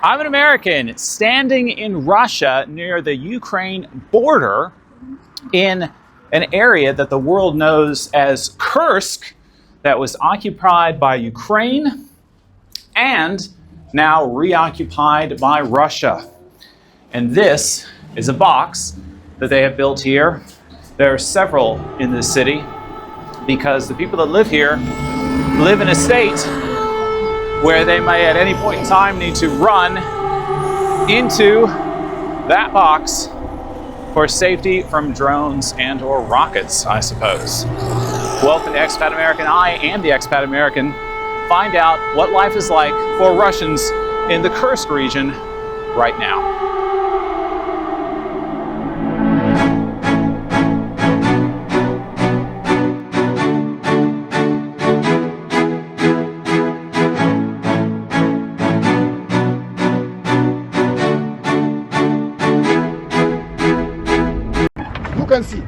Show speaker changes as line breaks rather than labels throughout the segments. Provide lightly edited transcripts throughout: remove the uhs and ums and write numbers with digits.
I'm an American standing in Russia near the Ukraine border in an area that the world knows as Kursk that was occupied by Ukraine and now reoccupied by Russia. And this is a box that they have built here. There are several in this city because the people that live here live in a state where they may at any point in time need to run into that box for safety from drones and or rockets, I suppose. Welcome to Expat American. I am the Expat American. Find out what life is like for Russians in the Kursk region right now.
You can see.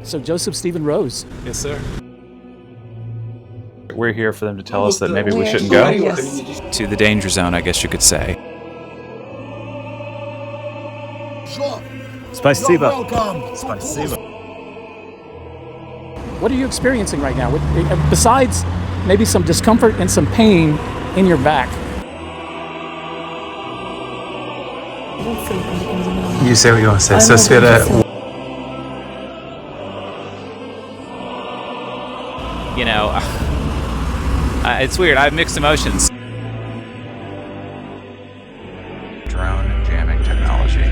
So Joseph Stephen Rose.
Yes, sir. We're here for them to tell us that maybe we shouldn't go to the danger zone, I guess you could say.
Спасибо. Спасибо.
What are you experiencing right now? Besides maybe some discomfort and some pain in your back.
You say what you want to say. So, Sveta, you know, it's weird. I have mixed emotions. Drone jamming technology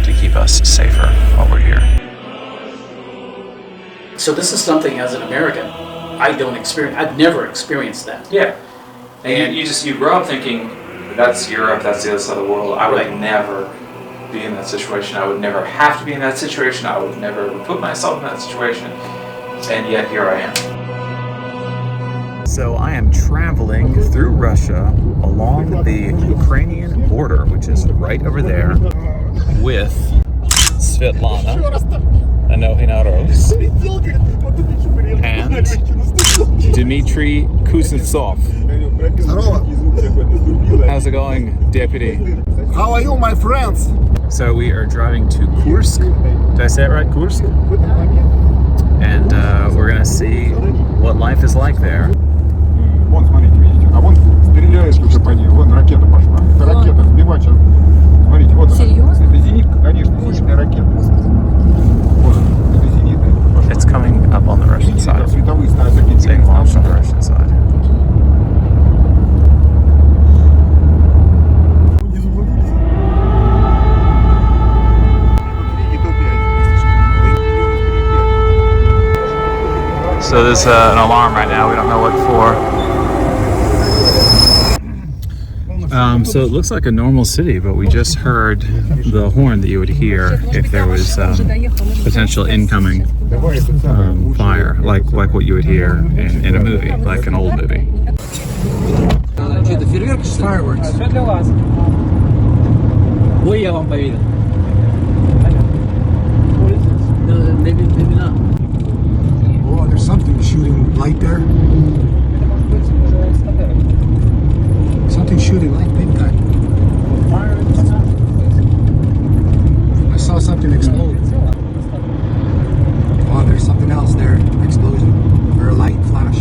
to keep us safer while we're here.
So this is something as an American I've never experienced that.
Yeah. And you grow up thinking that's Europe, that's the other side of the world. I would never be in that situation. I would never have to be in that situation. I would never put myself in that situation. And yet here I am.
So I am traveling through Russia along the Ukrainian border, which is right over there, with Svetlana, Rose, and Dmitry Kuznetsov. How's it going, Deputy?
How are you, my friends?
So we are driving to Kursk. Did I say it right, Kursk? And we're gonna see what life is like there.
Вон, смотрите, видите, а вон стреляешь уже по ней, вон ракета пошла. Это ракета, сбивать сейчас. Смотрите, вот она.
Серьезно?
Это зенитка, конечно, зенитная ракета. Вот, это зенитная.
It's coming up on the Russian side.
Световые ставят такие.
It's being launched on the Russian side. So there's an alarm right now. We don't know what for. So it looks like a normal city, but we just heard the horn that you would hear if there was potential incoming fire, like what you would hear in a movie, like an old movie.
Fireworks. Maybe not.
Oh, there's something shooting light there. Something shooting light big time. I saw something explode. Oh, there's something else there. Explosion. Or a light flash.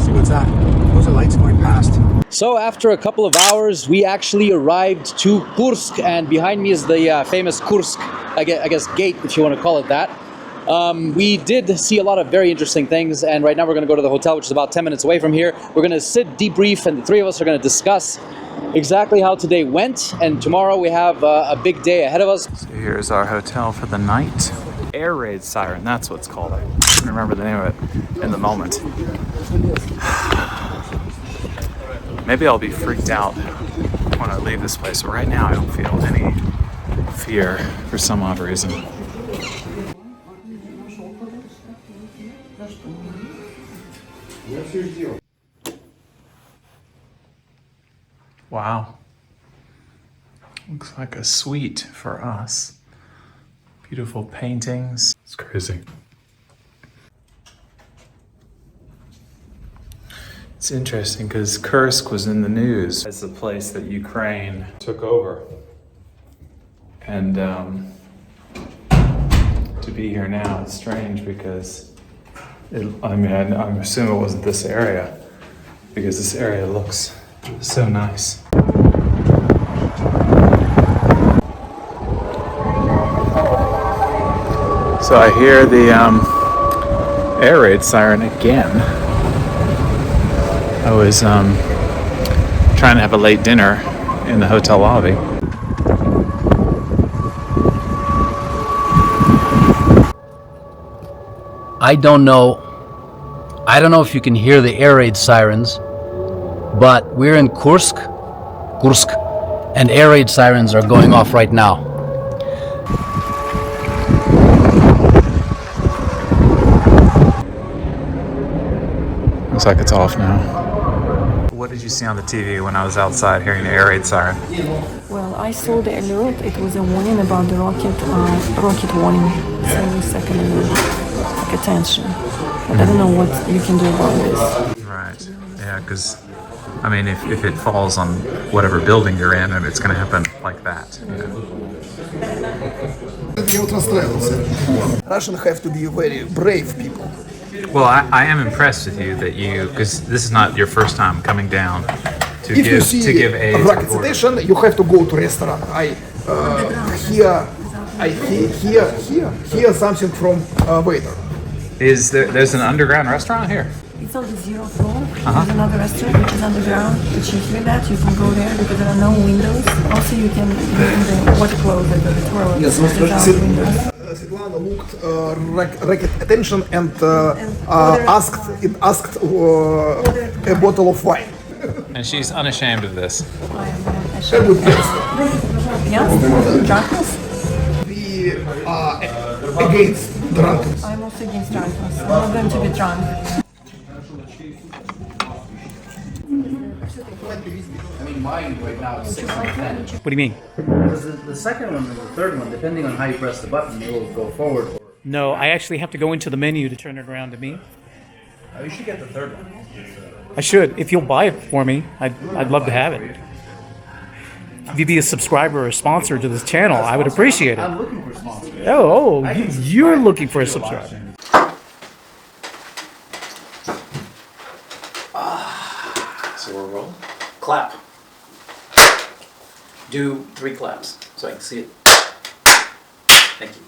See what's that? Those are lights going past.
So after a couple of hours, we actually arrived to Kursk, and behind me is the famous Kursk, I guess, gate, if you want to call it that. We did see a lot of very interesting things, and right now we're going to go to the hotel, which is about 10 minutes away from here. We're going to sit, debrief, and the three of us are going to discuss exactly how today went, and tomorrow we have a big day ahead of us.
So here's our hotel for the night. Air raid siren, that's what it's called. I couldn't remember the name of it in the moment. Maybe I'll be freaked out when I leave this place, but right now I don't feel any fear for some odd reason. Wow.
Looks like a suite for us. Beautiful paintings. It's crazy. It's interesting because Kursk was in the news as the place that Ukraine took over. And to be here now, it's strange because I'm assuming it wasn't this area because this area looks so nice. So I hear the air raid siren again. I was trying to have a late dinner in the hotel lobby.
I don't know if you can hear the air raid sirens, but we're in Kursk, and air raid sirens are going off right now.
Looks like it's off now. What did you see on the TV when I was outside hearing the air raid siren?
Well, I saw the alert. It was a warning about the rocket warning. So every second alert, like attention. But I don't know what you can do about this.
Right. Yeah, because I mean, if it falls on whatever building you're in, it's going to happen like that.
Russians have to be very brave people.
Well, I am impressed with you that because this is not your first time coming down to
If you
give
see
aid.
rocket station, you have to go to restaurant. I hear something from waiter.
There's an underground restaurant here?
It's on the 0th floor. There's another restaurant which is underground. If you hear that, you can go there because there are no windows. Also, you can go in the water closet or the toilet without windows.
Svetlana looked racket attention and asked a bottle of wine.
And she's unashamed of this.
Yes? Drunkenness?
We are against drunkenness.
I'm also against drunkenness. I'm not going to be drunk.
I mean, mine right now is 6 on 10.
What do you mean?
Because the second one and the third one, depending on how you press the button, it will go forward. Or
No, I actually have to go into the menu to turn it around to me.
you should get the third one.
I should. If you'll buy it for me, I'd love to have it. If you'd be a subscriber or sponsor to this channel, I would appreciate it.
I'm looking for sponsors.
You're looking for a subscriber.
So we're rolling?
Clap. Do 3 claps so I can see it. Thank you.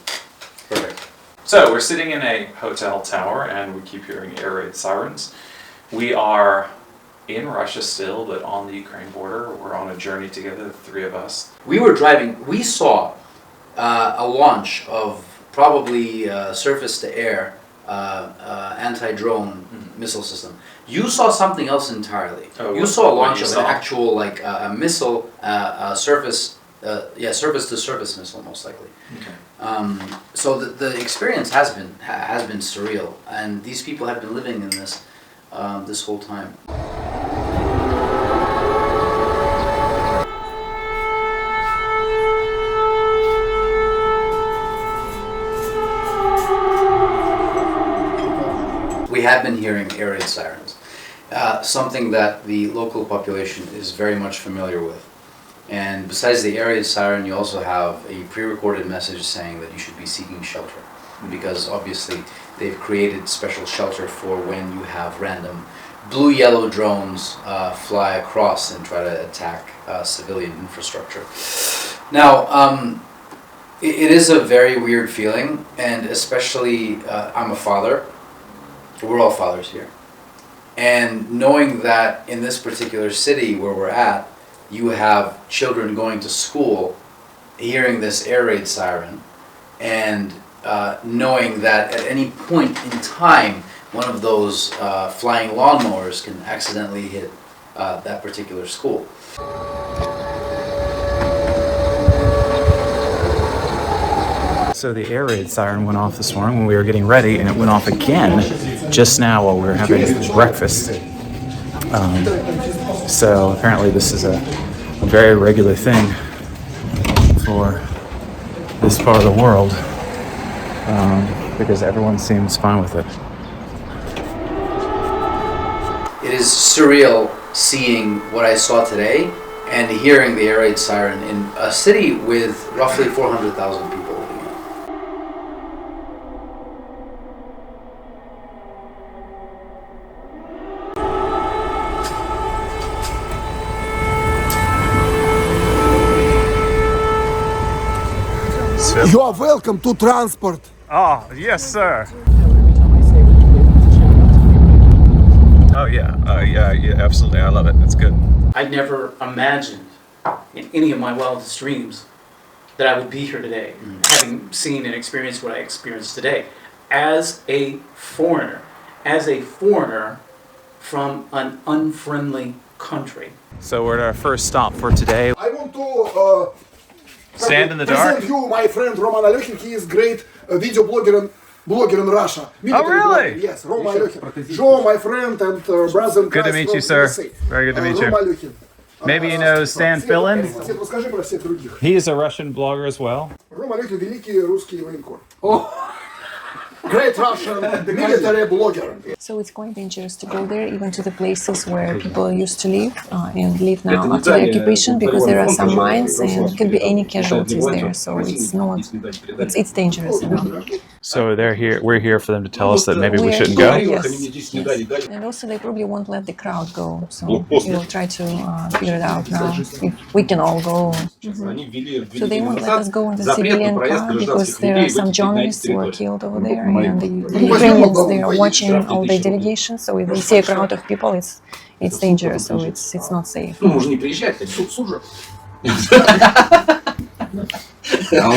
Perfect. So we're sitting in a hotel tower and we keep hearing air raid sirens. We are in Russia still, but on the Ukraine border. We're on a journey together, the 3 of us.
We were driving, we saw a launch of probably surface-to-air anti-drone missile system. You saw something else entirely.
Oh,
you saw a
what
launch
you
of
saw?
an actual, like a missile, surface-to-surface missile, most likely.
Okay.
So the experience has been surreal, and these people have been living in this this whole time. We have been hearing air raid sirens, something that the local population is very much familiar with. And besides the air raid siren, you also have a pre-recorded message saying that you should be seeking shelter, because obviously they've created special shelter for when you have random blue-yellow drones fly across and try to attack civilian infrastructure. Now, it is a very weird feeling, and especially I'm a father. We're all fathers here. And knowing that in this particular city where we're at, you have children going to school, hearing this air raid siren, and knowing that at any point in time, one of those flying lawnmowers can accidentally hit that particular school.
So the air raid siren went off this morning when we were getting ready, and it went off again just now while we were having breakfast. So apparently this is a very regular thing for this part of the world, because everyone seems fine with it.
It is surreal seeing what I saw today and hearing the air raid siren in a city with roughly 400,000 people living in it.
You are welcome to transport.
Oh, yes, sir. Oh, yeah, absolutely. I love it. It's good.
I never imagined in any of my wildest dreams that I would be here today, having seen and experienced what I experienced today. As a foreigner from an unfriendly country.
So we're at our first stop for today.
I want to
Stand in the dark?
present you my friend Roman Alekhin. He is great video blogger in Russia. Military
really?
blogger. Yes, Roman Alekhin. Joe, my friend and brother in
Good to
Christ
meet
from
you, sir.
USA.
Very good to meet you.
Roman Alekhin.
Maybe you know Stan Fillin?
Свет, расскажи про всех других.
He is a Russian blogger as well.
Рома Алехин, великий русский военкор. Great Russian military blogger.
So it's quite dangerous to go there, even to the places where people used to live and live now after the occupation, because there are some mines and could be any casualties there. So it's not, it's dangerous. You know?
So we're here for them to tell us that maybe we
We're
shouldn't
here,
go.
yes. And also they probably won't let the crowd go. So we'll try to figure it out now if we can all go. So they won't let us go in the civilian car because there are some journalists who were killed over there, and the Ukrainians, they are watching all the delegations. So if they see a crowd of people, it's dangerous. So it's not safe.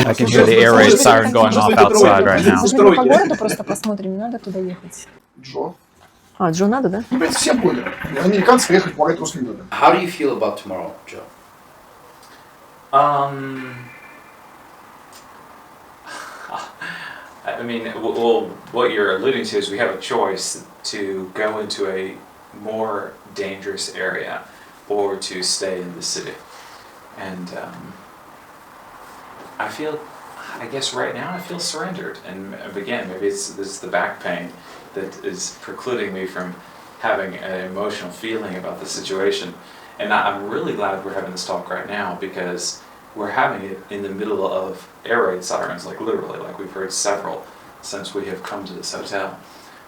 I can hear the air raid siren going off outside right now.
Мы по городу просто посмотрим, не надо туда ехать.
Джо.
А, Джо надо, да?
Ребята, всем поняли. Американцы приехали помогать русским людям.
How do you feel about tomorrow, Joe?
I mean, well, what you're alluding to is we have a choice to go into a more dangerous area or to stay in the city. And I guess right now I feel surrendered. And again, maybe this is the back pain that is precluding me from having an emotional feeling about the situation. And I'm really glad we're having this talk right now, because we're having it in the middle of air raid sirens, like literally, like we've heard several since we have come to this hotel.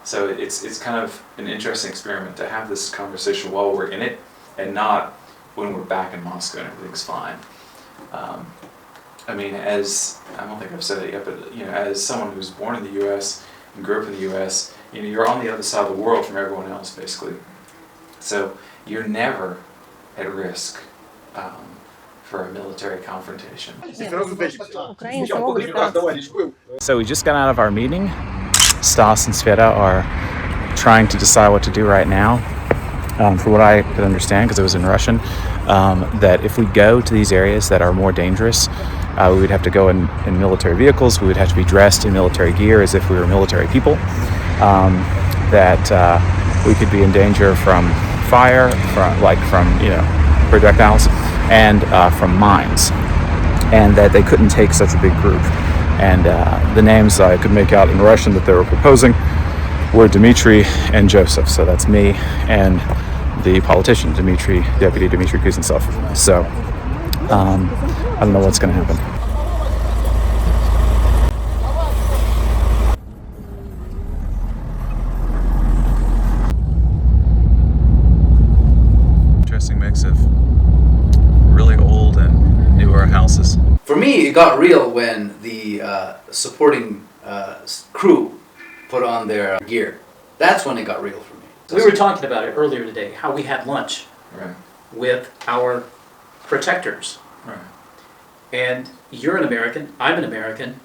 So it's kind of an interesting experiment to have this conversation while we're in it, and not when we're back in Moscow and everything's fine. I mean, as I don't think I've said it yet, but you know, as someone who was born in the U.S. and grew up in the U.S., you know, you're on the other side of the world from everyone else, basically. So you're never at risk for a military confrontation.
Украинцы могут сдаться.
So we just got out of our meeting. Stas and Sveta are trying to decide what to do right now. For what I could understand, because it was in Russian, that if we go to these areas that are more dangerous, we would have to go in military vehicles. We would have to be dressed in military gear as if we were military people. That we could be in danger from fire, from projectiles, and from mines, and that they couldn't take such a big group. And the names I could make out in Russian that they were proposing were Dmitry and Joseph. So that's me and the politician, Deputy Dmitry Kuznetsov. So I don't know what's going to happen. Interesting mix of really old and newer houses.
For me, it got real when the supporting crew put on their gear. That's when it got real for me.
We were talking about it earlier today, how we had lunch
Right.
with our protectors.
Right.
And you're an American, I'm an American.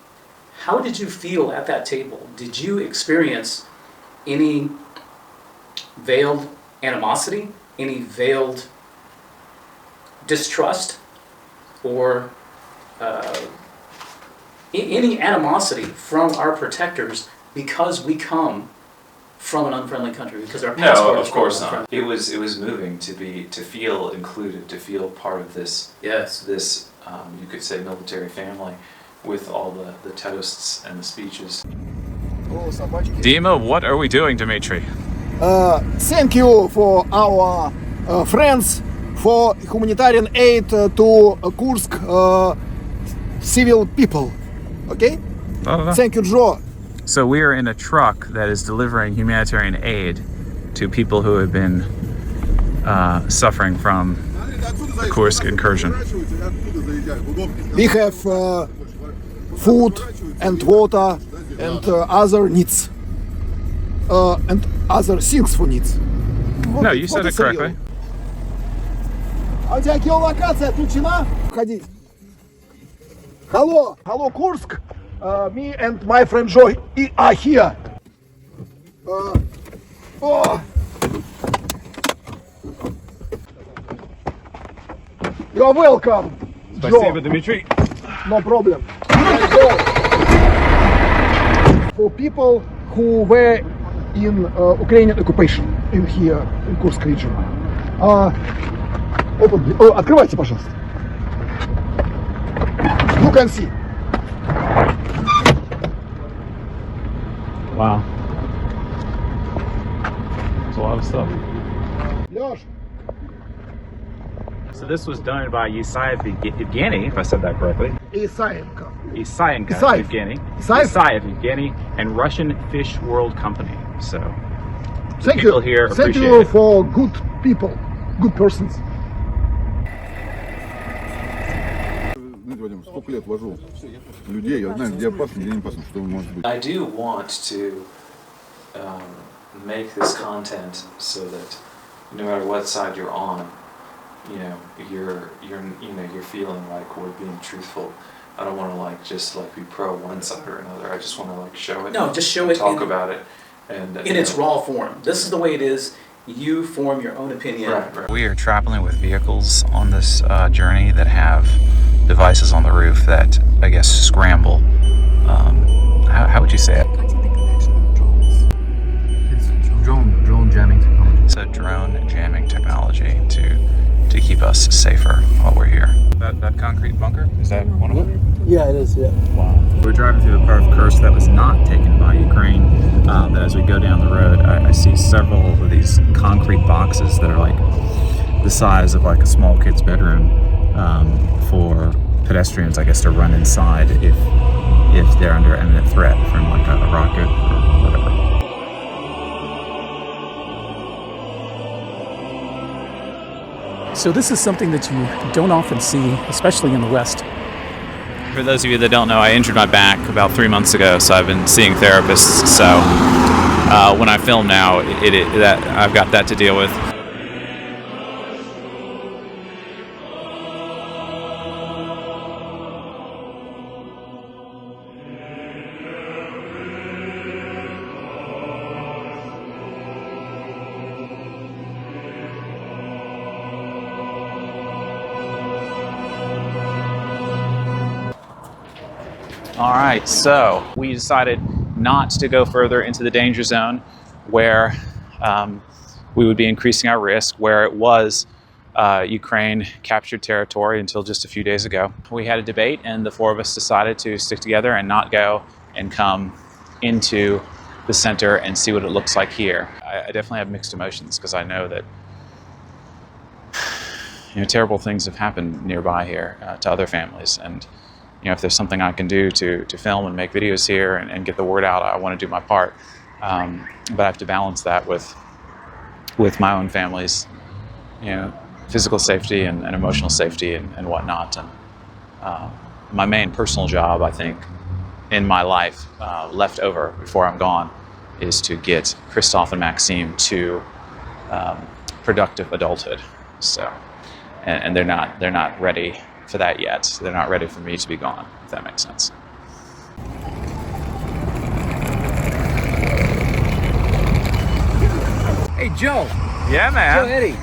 How did you feel at that table? Did you experience any veiled animosity, any veiled distrust, or any animosity from our protectors because we come from an unfriendly country, because our passport
No,
is
of course
from
not. It was moving to feel included, to feel part of this
Yes.
this you could say, military family with all the toasts and the speeches.
Dima, what are we doing, Dmitry?
Thank you for our friends for humanitarian aid to Kursk civil people. Okay? Thank you, Joe.
So we are in a truck that is delivering humanitarian aid to people who have been suffering from the Kursk incursion.
We have food and water and other needs. And other things for needs.
No, you said it correctly.
А у тебя геолокация отключена? Входи. Hello, Kursk. Me and my friend Joe are here. You're welcome.
Спасибо, Дмитрий.
No problem. For people who were in Ukrainian occupation in here in Kursk region. Открывайте, пожалуйста. You can see.
Wow. That's a lot of stuff.
Лёш.
So this was done by Isayev Evgeny, if I said that correctly.
Isayenko.
Isayenko
Isayev.
Evgeny.
Isayev.
Isayev Evgeny and Russian Fish World Company. So
Thank
people
you.
here
Thank
appreciate
you
it.
for good people, good persons.
Знаете, Вадим, сколько лет вожу людей, я знаю, где опасно, где не опасно, что может быть.
I do want to make this content so that no matter what side you're on, you're feeling like we're being truthful. I don't want to just be pro one side or another. I just want to show it.
No, just show
and
it
talk about it, and
in its raw form. This is the way it is. You form your own opinion.
Right.
We are traveling with vehicles on this journey that have devices on the roof that, I guess, scramble. How would you say it?
It's drone jamming technology.
It's a drone jamming technology to keep us safer while we're here. That concrete bunker? Is that one of them?
Yeah, it is, yeah.
Wow. We're driving through a part of Kursk that was not taken by Ukraine, but as we go down the road, I see several of these concrete boxes that are like the size of like a small kid's bedroom for pedestrians, I guess, to run inside if they're under imminent threat from like a rocket or whatever.
So this is something that you don't often see, especially in the West.
For those of you that don't know, I injured my back about 3 months ago, so I've been seeing therapists. So when I film now, that I've got that to deal with. All right, so we decided not to go further into the danger zone where we would be increasing our risk, where it was Ukraine captured territory until just a few days ago. We had a debate and the four of us decided to stick together and not go and come into the center and see what it looks like here. I definitely have mixed emotions because I know that terrible things have happened nearby here to other families, and if there's something I can do to film and make videos here and get the word out, I want to do my part. But I have to balance that with my own family's, physical safety and emotional safety and whatnot. And my main personal job, I think, in my life, left over before I'm gone, is to get Christoph and Maxime to productive adulthood. So, and they're not ready for that yet. They're not ready for me to be gone, if that makes sense.
Hey, Joe.
Yeah, man.
Joe Eddie,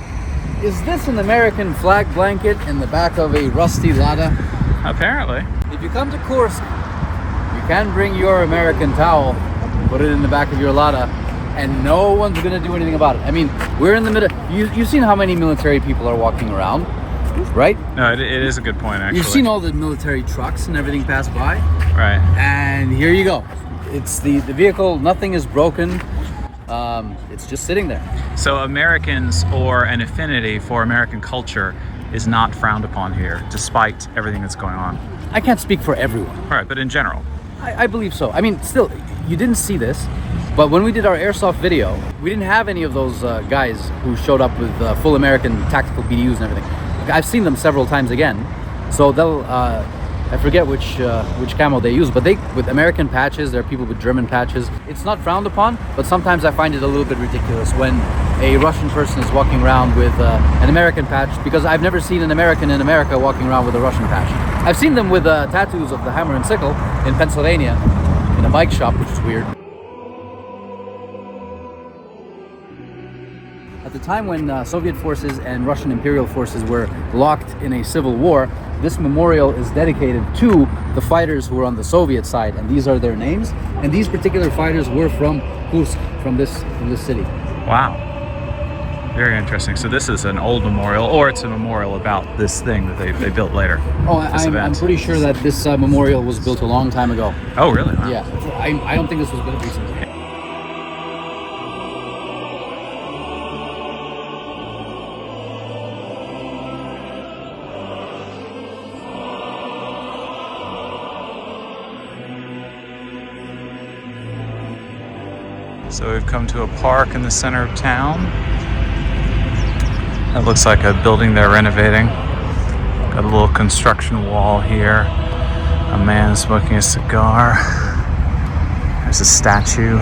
is this an American flag blanket in the back of a rusty Lada?
Apparently.
If you come to Kursk, you can bring your American towel, put it in the back of your Lada, and no one's gonna do anything about it. I mean, we're in the middle. You've seen how many military people are walking around.
right?
No, it is a good point, actually.
You've seen all the military trucks and everything pass by.
Right.
And here you go. It's the vehicle, nothing is broken. It's just sitting there.
So Americans, or an affinity for American culture, is not frowned upon here, despite everything that's going on.
I can't speak for everyone.
All right, but in general.
I believe so. I mean, still, you didn't see this, but when we did our airsoft video, we didn't have any of those guys who showed up with full American tactical BDUs and everything. I've seen them several times again, so they'll, I forget which camo they use, but with American patches, there are people with German patches. It's not frowned upon, but sometimes I find it a little bit ridiculous when a Russian person is walking around with an American patch, because I've never seen an American in America walking around with a Russian patch. I've seen them with tattoos of the hammer and sickle in Pennsylvania in a bike shop, which is weird. At the time when Soviet forces and Russian imperial forces were locked in a civil war, this memorial is dedicated to the fighters who were on the Soviet side, and these are their names. And these particular fighters were from Kursk, from this city.
Wow. Very interesting. So this is an old memorial, or it's a memorial about this thing that they built later.
Oh, I'm pretty sure that this memorial was built a long time ago.
Oh, really? Wow.
Yeah. I don't think this was built recently.
So we've come to a park in the center of town. That looks like a building they're renovating. Got a little construction wall here. A man smoking a cigar. There's a statue.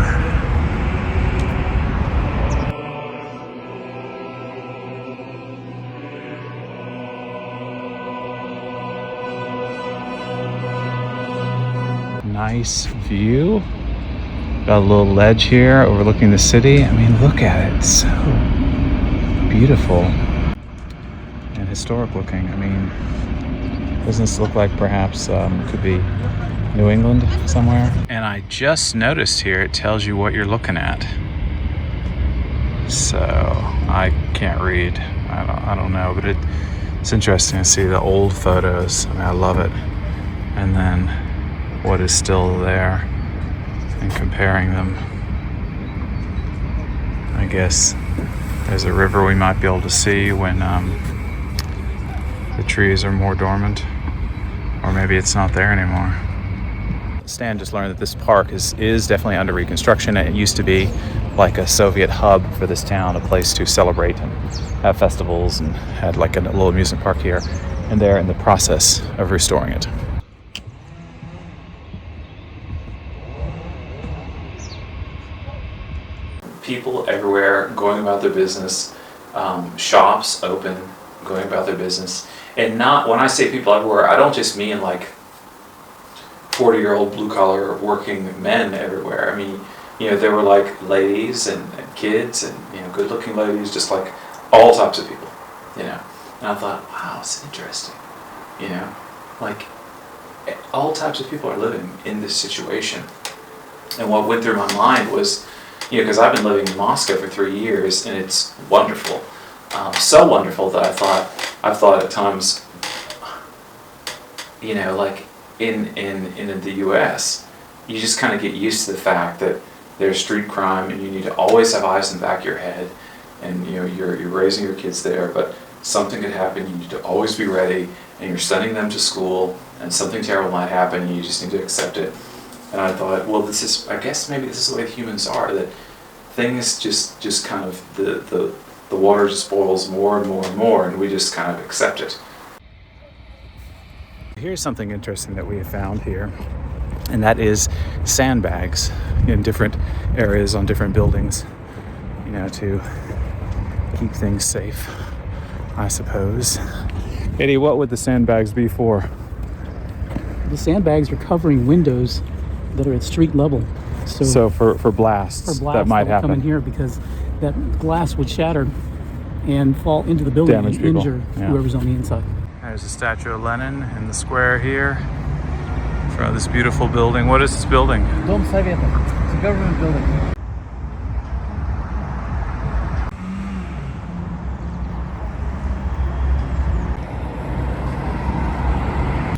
Nice view. Got a little ledge here overlooking the city. I mean, look at it. It's so beautiful and historic looking. I mean, doesn't this look like perhaps could be New England somewhere? And I just noticed here it tells you what you're looking at. So I can't read. I don't know, but it's interesting to see the old photos. I mean, I love it. And then what is still there, and comparing them. I guess there's a river we might be able to see when the trees are more dormant, or maybe it's not there anymore. Stan just learned that this park is definitely under reconstruction. It used to be like a Soviet hub for this town, a place to celebrate and have festivals, and had like a little amusement park here, and they're in the process of restoring it.
People everywhere going about their business, shops open, going about their business. And not, when I say people everywhere, I don't just mean like 40-year-old blue-collar working men everywhere. I mean, you know, there were like ladies and kids and, you know, good-looking ladies, just like all types of people, you know. And I thought, wow, it's interesting, you know, like all types of people are living in this situation. And what went through my mind was, you know, because I've been living in Moscow for 3 years, and it's wonderful, so wonderful that I've thought at times, you know, like in the U.S., you just kind of get used to the fact that there's street crime, and you need to always have eyes in the back of your head, and you know you're raising your kids there, but something could happen. You need to always be ready, and you're sending them to school, and something terrible might happen. And you just need to accept it. And I thought, well, I guess maybe this is the way humans are, that things just kind of, the water just boils more and more and more, and we just kind of accept it.
Here's something interesting that we have found here, and that is sandbags in different areas on different buildings, you know, to keep things safe, I suppose. Eddie, what would the sandbags be for?
The sandbags are covering windows that are at street level.
So for blasts that might happen.
Come in here because that glass would shatter and fall into the building
Damage
and
people.
injure whoever's on the inside.
There's a statue of Lenin in the square here in front of this beautiful building. What is this building?
Dom Совета. It's a government building.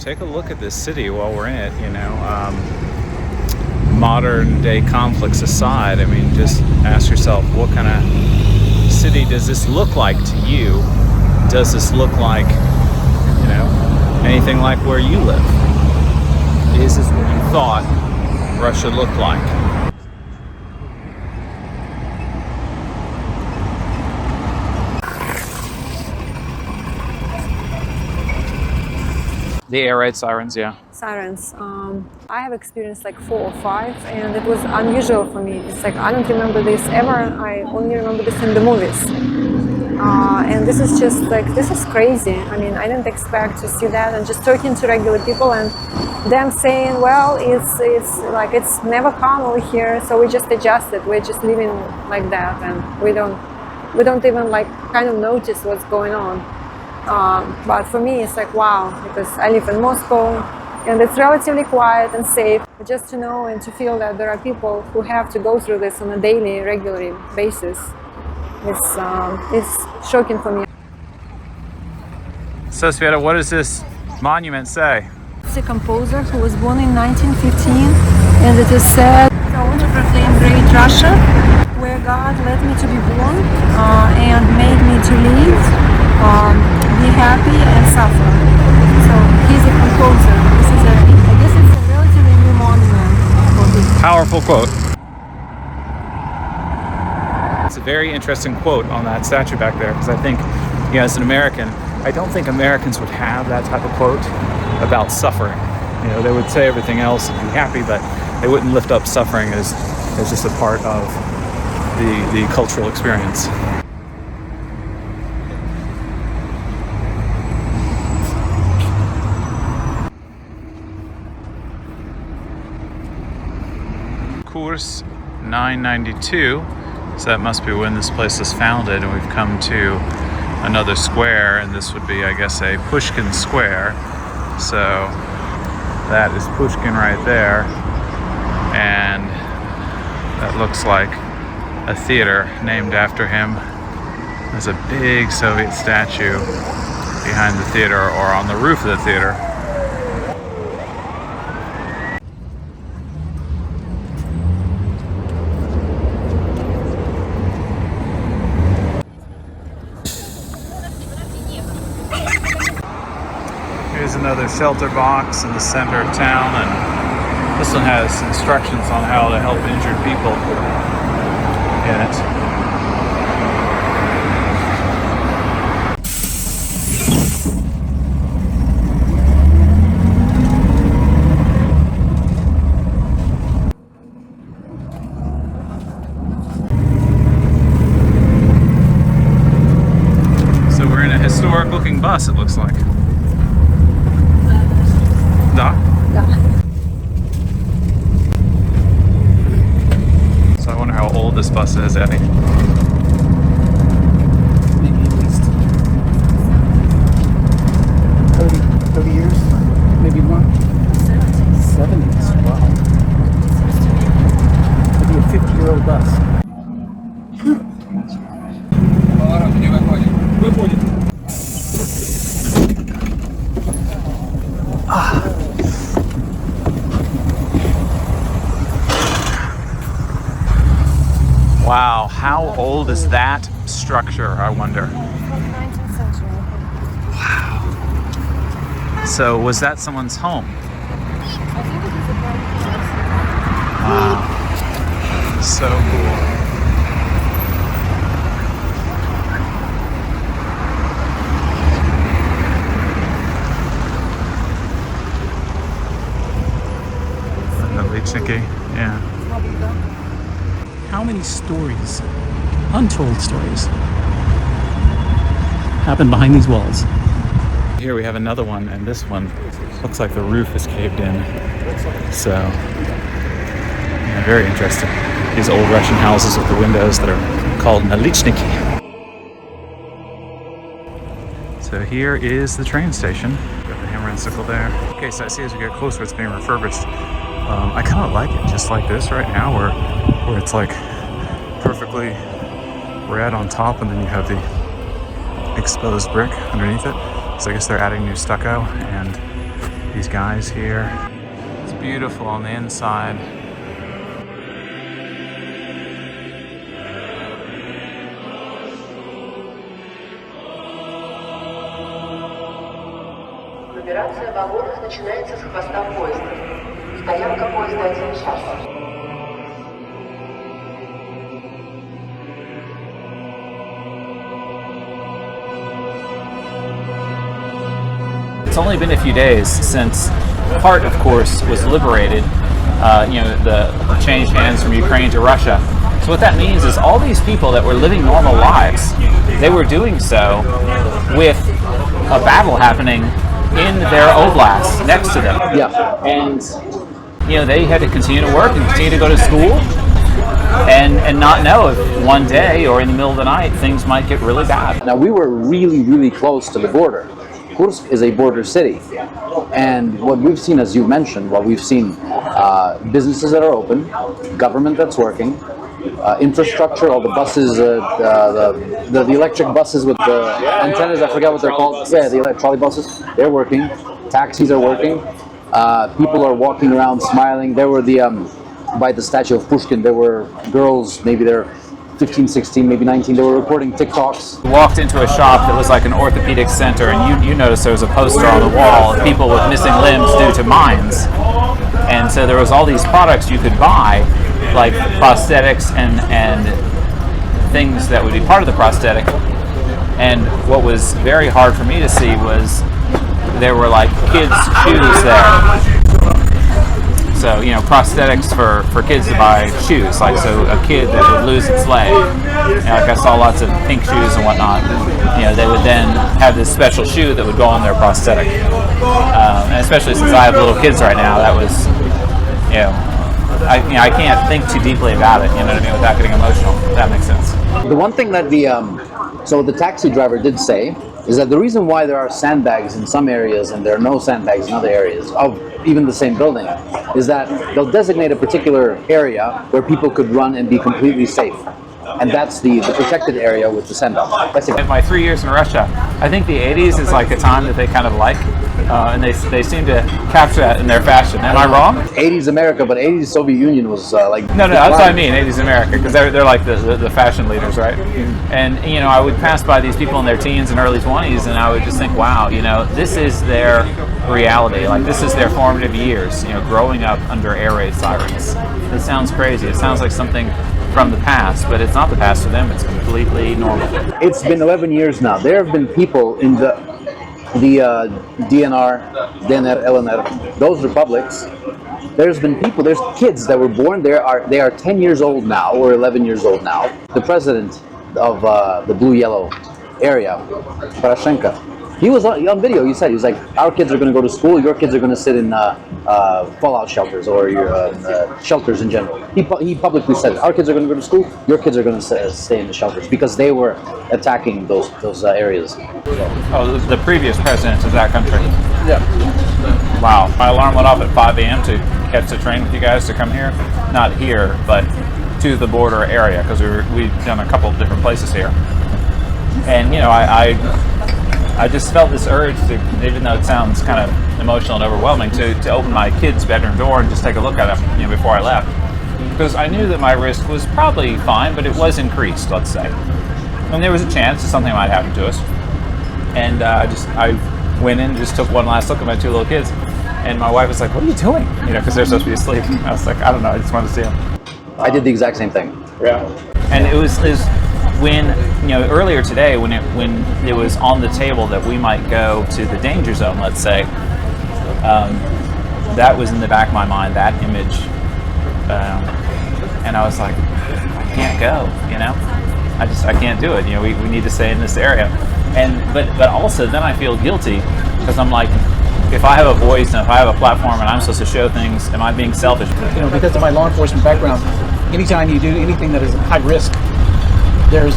take a look at this city while we're in it, you know. Modern day conflicts aside, I mean, just ask yourself, what kind of city does this look like to you? Does this look like, you know, anything like where you live? Is this what you thought Russia looked like? The air raid sirens, yeah.
Sirens. I have experienced like 4 or 5, and it was unusual for me. It's like I don't remember this ever. I only remember this in the movies. And this is just like, this is crazy. I mean, I didn't expect to see that, and just talking to regular people and them saying, well, it's like it's never calm over here, so we just adjusted. We're just living like that, and we don't even like kind of notice what's going on. But for me, it's like, wow, because I live in Moscow and it's relatively quiet and safe. But just to know and to feel that there are people who have to go through this on a daily, regular basis, it's shocking for me.
So, Sveta, what does this monument say?
It's a composer who was born in 1915, and it is said, I want to proclaim great Russia, where God led me to be born and made me to live, be happy and suffer. So he's a composer. This is I guess it's a relatively new monument for his.
Powerful quote. It's a very interesting quote on that statue back there, because I think, you know, as an American, I don't think Americans would have that type of quote about suffering. You know, they would say everything else and be happy, but they wouldn't lift up suffering as just a part of the cultural experience. Kursk 992, so that must be when this place was founded, and we've come to another square, and this would be, I guess, a Pushkin square. So that is Pushkin right there, and that looks like a theater named after him. There's a big Soviet statue behind the theater, or on the roof of the theater. Here's another shelter box in the center of town, and this one has instructions on how to help injured people in it. So we're in a historic looking bus, it looks like. Da?
Yeah.
So I wonder how old this bus is, Eddie.
Maybe at least 30 years, maybe more. 70s, wow. Maybe a 50-year-old bus.
Wow, how old is that structure, I wonder?
From 19th century.
Wow. So was that someone's home?
I think it is a private
Wow. So cool. Nalichniki, yeah.
How many stories, untold stories, happen behind these walls?
Here we have another one, and this one looks like the roof is caved in. So, yeah, very interesting. These old Russian houses with the windows that are called nalichniki. So here is the train station. Got the hammer and sickle there. Okay, so I see as we get closer, it's being refurbished. I kind of like it, just like this right now, where it's like perfectly red on top, and then you have the exposed brick underneath it. So I guess they're adding new stucco and These guys here. It's beautiful on the inside.
Нумерация вагонов начинается с хвоста поезда. Стоянка поезда 1 час.
It's only been a few days since part of Kursk was liberated, changed hands from Ukraine to Russia. So what that means is all these people that were living normal lives, they were doing so with a battle happening in their oblast next to them.
Yeah.
And they had to continue to work and continue to go to school and not know if one day or in the middle of the night things might get really bad.
Now we were really, really close to the border. Kursk is a border city, and what we've seen, as you mentioned, businesses that are open, government that's working, infrastructure, all the buses, the electric buses with the antennas, I forgot what they're called. Yeah, the trolley buses, they're working. Taxis are working. People are walking around smiling. There were by the statue of Pushkin, there were girls, maybe they're 15, 16, maybe 19, they were recording TikToks.
We walked into a shop that was like an orthopedic center, and you noticed there was a poster on the wall of people with missing limbs due to mines. And so there was all these products you could buy, like prosthetics and things that would be part of the prosthetic. And what was very hard for me to see was there were like kids' shoes there. So, prosthetics for kids to buy shoes, like so a kid that would lose its leg. Like I saw lots of pink shoes and whatnot. They would then have this special shoe that would go on their prosthetic. And especially since I have little kids right now, that was, I can't think too deeply about it, without getting emotional, if that makes sense.
The one thing that the taxi driver did say is that the reason why there are sandbags in some areas and there are no sandbags in other areas of even the same building is that they'll designate a particular area where people could run and be completely safe. And that's the protected area with the sandbag. That's it.
In my 3 years in Russia, I think the 80s is like a time that they kind of like, and they seem to capture that in their fashion. Am I wrong?
80s America, but 80s Soviet Union was like...
No, that's what I mean, 80s America, because they're like the fashion leaders, right? And, I would pass by these people in their teens and early 20s, and I would just think, wow, this is their reality. Like, this is their formative years, growing up under air raid sirens. It sounds crazy. It sounds like something from the past, but it's not the past for them. It's completely normal.
It's been 11 years now. There have been people in the DNR, LNR, those republics. There's been people, there's kids that were born there. They are 10 years old now, or 11 years old now. The president of the blue-yellow area, Poroshenko, he was on video. He said, he was like, our kids are going to go to school, your kids are going to sit in fallout shelters or your shelters in general. He publicly said, our kids are going to go to school, your kids are going to stay in the shelters, because they were attacking those areas.
Oh, the previous president of that country?
Yeah.
Wow. My alarm went off at 5 a.m. to catch the train with you guys to come here. Not here, but to the border area, because we've done a couple of different places here. And, I just felt this urge to, even though it sounds kind of emotional and overwhelming, to open my kid's bedroom door and just take a look at him, before I left. Because I knew that my risk was probably fine, but it was increased, let's say. And there was a chance that something might happen to us. And I went in and just took one last look at my two little kids. And my wife was like, what are you doing? Because they're supposed to be asleep. I was like, I don't know, I just wanted to see them.
I did the exact same thing.
Yeah. And it was when, earlier today, when it was on the table that we might go to the danger zone, let's say, that was in the back of my mind, that image. And I was like, I can't go, I can't do it. We need to stay in this area. But also then I feel guilty, because I'm like, if I have a voice and if I have a platform and I'm supposed to show things, am I being selfish?
Because of my law enforcement background, anytime you do anything that is high risk, there's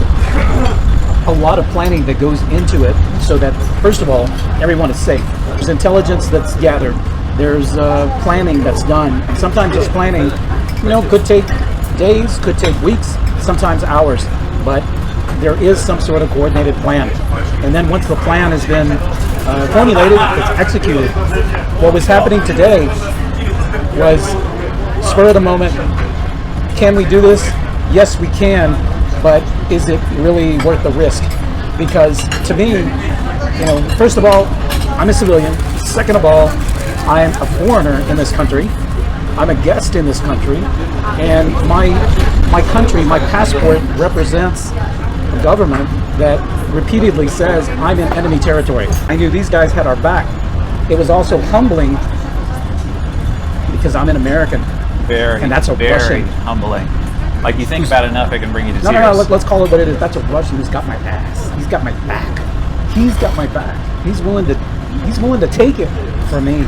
a lot of planning that goes into it, so that, first of all, everyone is safe. There's intelligence that's gathered. There's planning that's done. Sometimes this planning, could take days, could take weeks, sometimes hours, but there is some sort of coordinated plan. And then once the plan has been formulated, it's executed. What was happening today was spur of the moment. Can we do this? Yes, we can, but is it really worth the risk? Because to me, you know, first of all, I'm a civilian. Second of all, I am a foreigner in this country. I'm a guest in this country, and my country, my passport represents a government that repeatedly says I'm in enemy territory. I knew these guys had our back. It was also humbling because I'm an American.
Very,
and that's a
very
Russian.
Humbling. Like, you think about it enough, it can bring you to tears.
No, let's call it what it is. That's a Russian who's got my ass. He's got my back. He's got my back. He's willing to take it for me.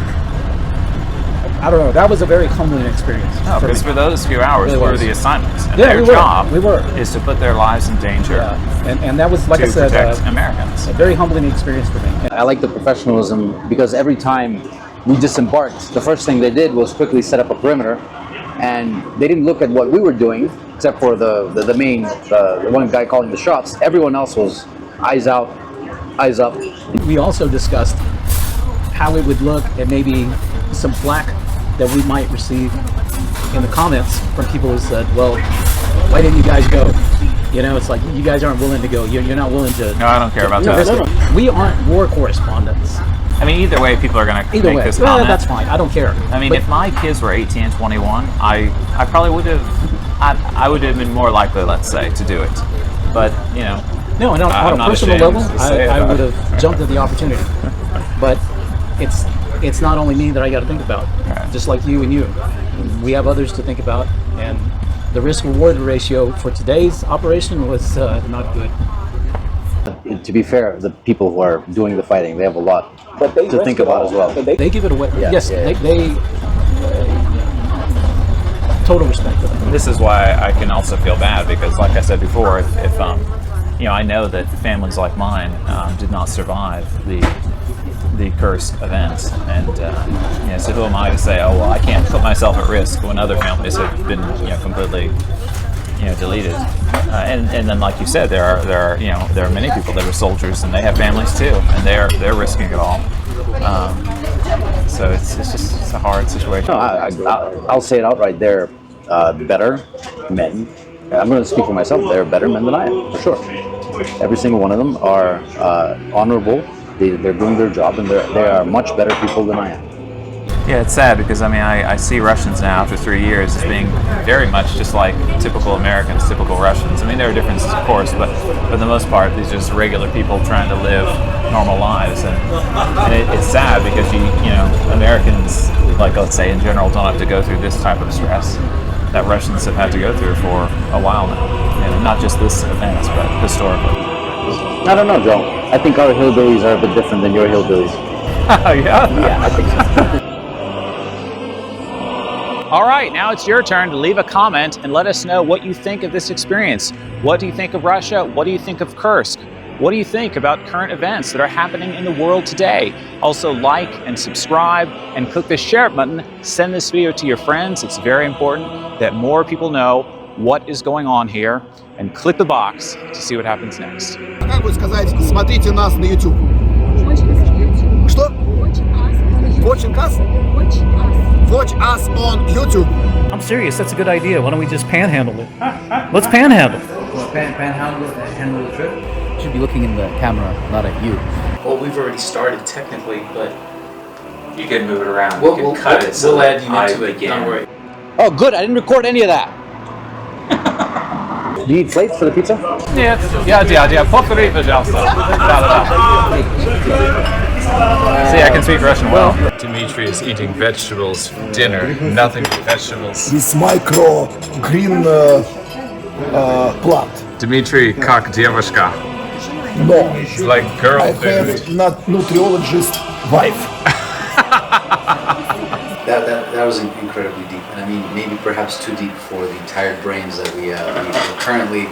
I don't know. That was a very humbling experience.
No, because for those few hours,
really
were the assignments, and
Yeah,
their
we were.
job
We were.
is to put their lives in danger.
Yeah. And that was, like I
to
said,
protect Americans.
a very humbling experience for me.
I like the professionalism because every time we disembarked, the first thing they did was quickly set up a perimeter, and they didn't look at what we were doing, except for the one guy calling the shots. Everyone else was eyes out, eyes up.
We also discussed how it would look and maybe some flack that we might receive in the comments from people who said, well, why didn't you guys go? You know, it's like, you guys aren't willing to go. You're not willing to...
No, I don't care about that.
We aren't war correspondents.
I mean, either way, people are going to make this comment.
That's fine. I don't care.
I mean, if my kids were 18 and 21, I probably would have... I would have been more likely, let's say, to do it. But, you know...
No, on a personal level, I would have jumped at the opportunity. But it's not only me that I got to think about. Right. Just like you and you. We have others to think about. And the risk-reward ratio for today's operation was not good.
To be fair, the people who are doing the fighting, they have a lot to think about as well.
They give it away.
Yeah,
yes,
yeah.
They total respect for them.
This is why I can also feel bad, because like I said before, if you know, I know that families like mine did not survive the Kursk events, and you know, so who am I to say, oh well, I can't put myself at risk when other families have been, you know, completely, you know, deleted. And then, like you said, there are many people that are soldiers and they have families too, and they're risking it all. So it's a hard situation.
No, I'll say it outright. They're better men. I'm going to speak for myself. They're better men than I am, for sure. Every single one of them are honorable. They're doing their job, and they are much better people than I am.
Yeah, it's sad because I mean I see Russians now after 3 years as being very much just like typical Americans, typical Russians. I mean, there are differences, of course, but for the most part, these are just regular people trying to live normal lives, and it's sad because you know, Americans, like let's say in general, don't have to go through this type of stress that Russians have had to go through for a while now, and not just this event, but historically.
I don't know, Joe. I think our hillbillies are a bit different than your hillbillies.
Oh, yeah?
Yeah, I think so.
All right, now it's your turn to leave a comment and let us know what you think of this experience. What do you think of Russia? What do you think of Kursk? What do you think about current events that are happening in the world today? Also, like and subscribe and click the share button. Send this video to your friends. It's very important that more people know what is going on here, and click the box to see what happens next.
Как бы сказать, смотрите нас на YouTube. Что? Watching us? Watch us on YouTube.
I'm serious. That's a good idea. Why don't we just panhandle it? Let's panhandle.
Panhandle the trip?
Should be looking in the camera, not at you.
Well, we've already started technically, but
You can move it around.
we'll,
you
we'll,
can cut it. So
we'll
that
add you
I
into it.
begin.
Don't worry.
Oh, good. I didn't record any of that. Do you need plates for the pizza?
Нет, я повтори, пожалуйста. See, I can speak Russian well.
Dimitri is eating vegetables for dinner. Nothing but vegetables.
This micro green plant.
Dimitri, как девушка.
No,
It's like girl
I
food.
have not nutriologist wife.
That was incredibly deep, and I mean maybe perhaps too deep for the tired brains that we are currently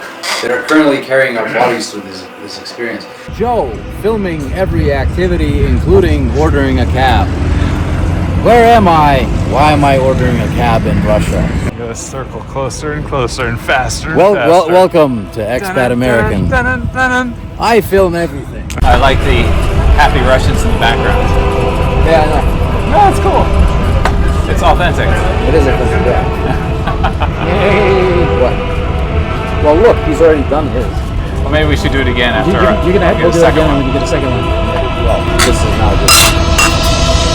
carrying our bodies through this experience.
Joe, filming every activity, including ordering a cab. Where am I? Why am I ordering a cab in Russia?
You gotta circle closer and closer and faster and faster.
Welcome to Expat American. I film everything.
I like the happy Russians in the background.
Yeah, I know.
No, it's cool. It's authentic.
It is authentic, yeah. Yay! What? Well, look, he's already done his.
Well, maybe we should do it again after
You're gonna have to
get
do
a
it
second
again
one.
when you get a second one.
Well, this is now just...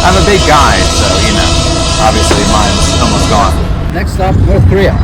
I'm a big guy, so, you know, obviously mine's almost gone.
Next stop, North Korea.